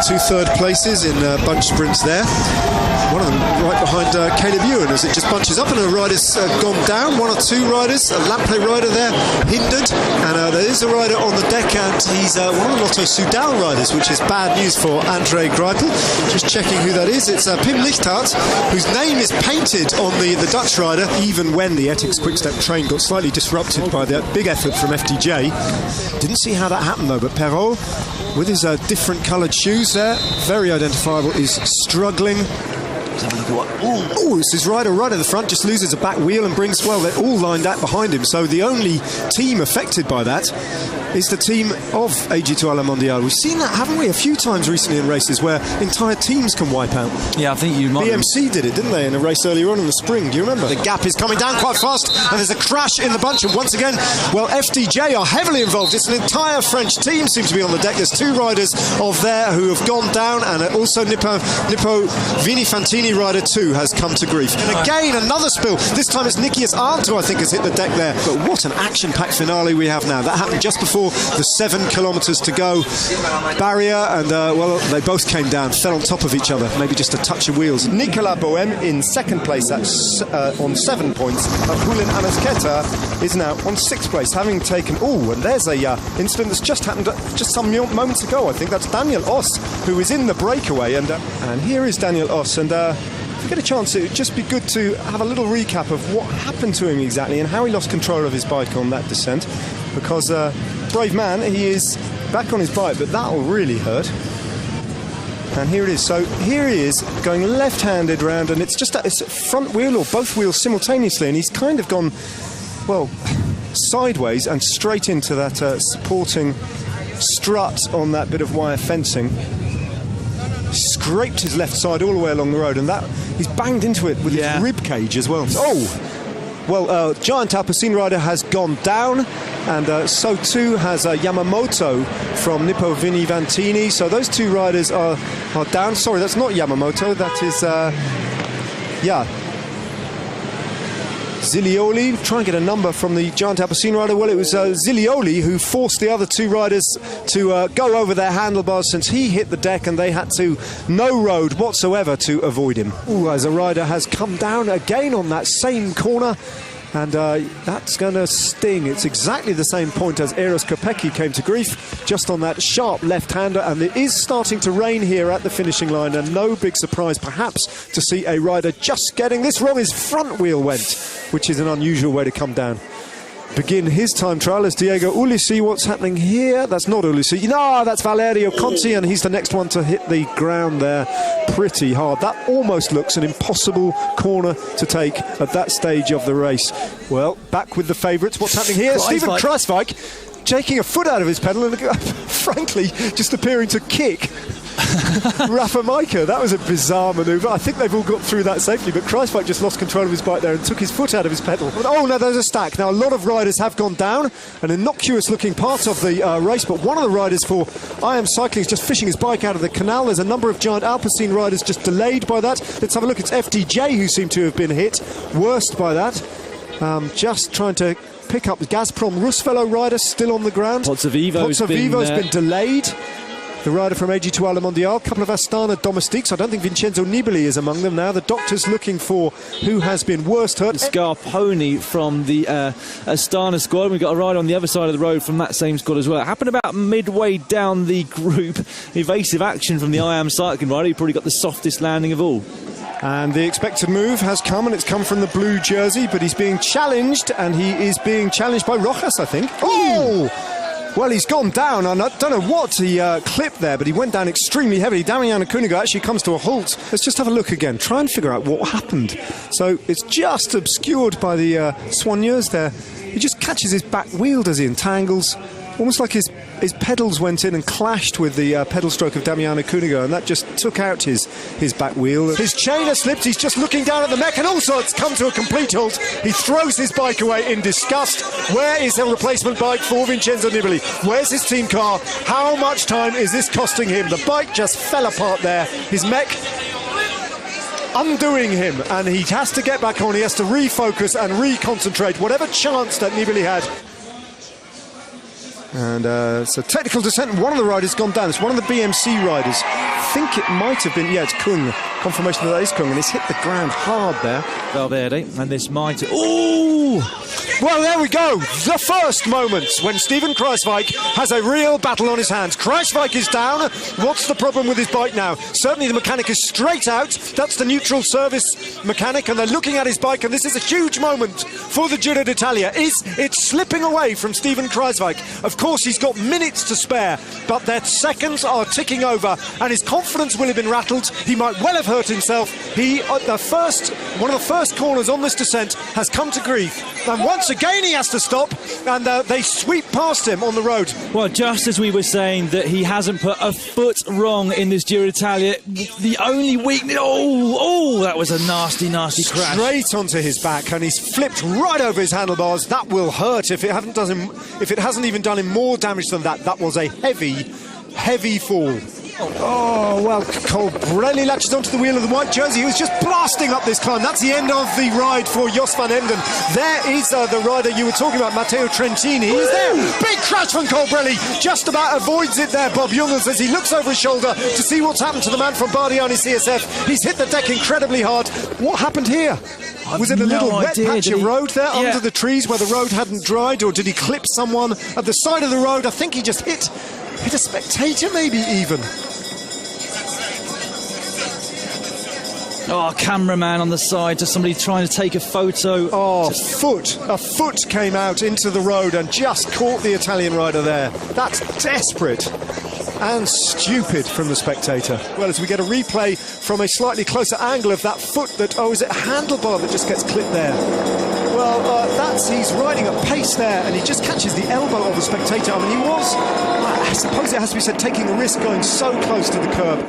2 third places in bunch sprints there. One of them right behind Caleb Ewan as it just bunches up, and a rider's gone down. 1 or 2 riders, a lap play rider there hindered, and there is a rider on the deck, and he's one of the Lotto Soudal riders, which is bad news for André Greipel. Just checking who that is. It's Pim Lichthart, whose name is painted on the Dutch rider, even when the Ethics Quickstep train got slightly disrupted by that big effort from FDJ. Didn't see how that happened though, but Perrault, with his different coloured shoes there, very identifiable, is struggling. Let's have a look at what... Oh, it's his rider right at the front, just loses a back wheel and brings... Well, they're all lined up behind him, so the only team affected by that is the team of AG2 La Mondiale. We've seen that, haven't we, a few times recently in races where entire teams can wipe out. Yeah, I think you might... BMC did it, didn't they, in a race earlier on in the spring? Do you remember? The gap is coming down quite fast, and there's a crash in the bunch, and once again, well, FDJ are heavily involved. It's an entire French team seems to be on the deck. There's 2 riders of there who have gone down, and also Nippo Vini Fantini rider 2 has come to grief. And again, another spill. This time it's Nikias Arndt who I think has hit the deck there. But what an action-packed finale we have now. That happened just before the 7 kilometres to go barrier, and well, they both came down, fell on top of each other, maybe just a touch of wheels. Nicolas Bohem in 2nd place on 7 points. Julian Amezqueta is now on 6th place, having taken... Oh, and there's a incident that's just happened just some moments ago. I think that's Daniel Oss, who is in the breakaway, and here is Daniel Oss, and if we get a chance, it would just be good to have a little recap of what happened to him exactly and how he lost control of his bike on that descent, because brave man, he is back on his bike, but that'll really hurt. And here it is. So here he is going left-handed round, and it's front wheel or both wheels simultaneously, and he's kind of gone, well, sideways and straight into that supporting strut on that bit of wire fencing. Scraped his left side all the way along the road, and that he's banged into it with his rib cage as well. Oh, well, Giant Alpecin rider has gone down, and so too has Yamamoto from Nippo Vini Fantini. So those 2 riders are down. Sorry, that's not Yamamoto. That is Zilioli. Try and get a number from the Giant Alpecin rider. Well, it was Zilioli who forced the other 2 riders to go over their handlebars, since he hit the deck and they had no road whatsoever to avoid him. Ooh, as a rider has come down again on that same corner, and that's going to sting. It's exactly the same point as Eros Kopecky came to grief, just on that sharp left-hander, and it is starting to rain here at the finishing line, and no big surprise perhaps to see a rider just getting this wrong. His front wheel went, which is an unusual way to come down. Begin his time trial as Diego Ulissi. What's happening here? That's not Ulissi. No, that's Valerio Conti, and he's the next one to hit the ground there pretty hard. That almost looks an impossible corner to take at that stage of the race. Well, back with the favourites. What's happening here? Steven Kruijswijk taking a foot out of his pedal and frankly just appearing to kick Rafa Majka. That was a bizarre manoeuvre. I think they've all got through that safely, but Kruijswijk just lost control of his bike there and took his foot out of his pedal. Oh no, there's a stack. Now a lot of riders have gone down, an innocuous looking part of the race, but one of the riders for IM Cycling is just fishing his bike out of the canal. There's a number of Giant Alpecin riders just delayed by that. Let's have a look. It's FDJ who seem to have been hit worst by that. Just trying to pick up the Gazprom Rusfellow rider still on the ground. Pozzovivo's been delayed. The rider from AG2 La Mondiale, a couple of Astana domestiques. I don't think Vincenzo Nibali is among them now. The doctor's looking for who has been worst hurt. Scarponi from the Astana squad. We've got a rider on the other side of the road from that same squad as well. It happened about midway down the group. Evasive action from the IM Cycling rider. He probably got the softest landing of all. And the expected move has come, and it's come from the blue jersey, but he's being challenged, and he is being challenged by Rojas, I think. Oh! Well, he's gone down. I don't know what he clipped there, but he went down extremely heavily. Damiano Cunego actually comes to a halt. Let's just have a look again. Try and figure out what happened. So it's just obscured by the soigneurs there. He just catches his back wheel, does he, entangles. Almost like his pedals went in and clashed with the pedal stroke of Damiano Cunego, and that just took out his back wheel. His chain has slipped. He's just looking down at the mech, and also it's come to a complete halt. He throws his bike away in disgust. Where is a replacement bike for Vincenzo Nibali? Where's his team car? How much time is this costing him? The bike just fell apart there. His mech undoing him, and he has to get back on. He has to refocus and reconcentrate whatever chance that Nibali had. And it's a technical descent, and one of the riders gone down. It's one of the BMC riders think it might have been, yeah, it's Kung. Confirmation that is Kung, and he's hit the ground hard there. Valverde, and this might... Ooh! Well, there we go. The first moment when Steven Kruijswijk has a real battle on his hands. Kruijswijk is down. What's the problem with his bike now? Certainly the mechanic is straight out. That's the neutral service mechanic, and they're looking at his bike, and this is a huge moment for the Giro d'Italia. It's slipping away from Steven Kruijswijk. Of course, he's got minutes to spare, but their seconds are ticking over, and his confidence will have been rattled. He might well have hurt himself. He, at one of the first corners on this descent, has come to grief. And once again he has to stop, and they sweep past him on the road. Well, just as we were saying that he hasn't put a foot wrong in this Giro d'Italia, the only weakness... Oh, that was a nasty, nasty crash. Straight onto his back, and he's flipped right over his handlebars. That will hurt if it hasn't even done him more damage than that. That was a heavy fall. Oh, well, Colbrelli latches onto the wheel of the white jersey. He was just blasting up this climb. That's the end of the ride for Jos van Emden. There is the rider you were talking about, Matteo Trentini. He's there. Big crash from Colbrelli. Just about avoids it there, Bob Jungels, as he looks over his shoulder to see what's happened to the man from Bardiani CSF. He's hit the deck incredibly hard. What happened here? Was it a little wet patch of road there under the trees where the road hadn't dried, or did he clip someone at the side of the road? I think he just hit a spectator, maybe even. Oh, cameraman on the side, just somebody trying to take a photo. Oh, a foot came out into the road and just caught the Italian rider there. That's desperate and stupid from the spectator. Well, as we get a replay from a slightly closer angle of that foot that, is it a handlebar that just gets clipped there? Well, he's riding at pace there, and he just catches the elbow of the spectator. I mean, he was, I suppose it has to be said, taking a risk going so close to the curb.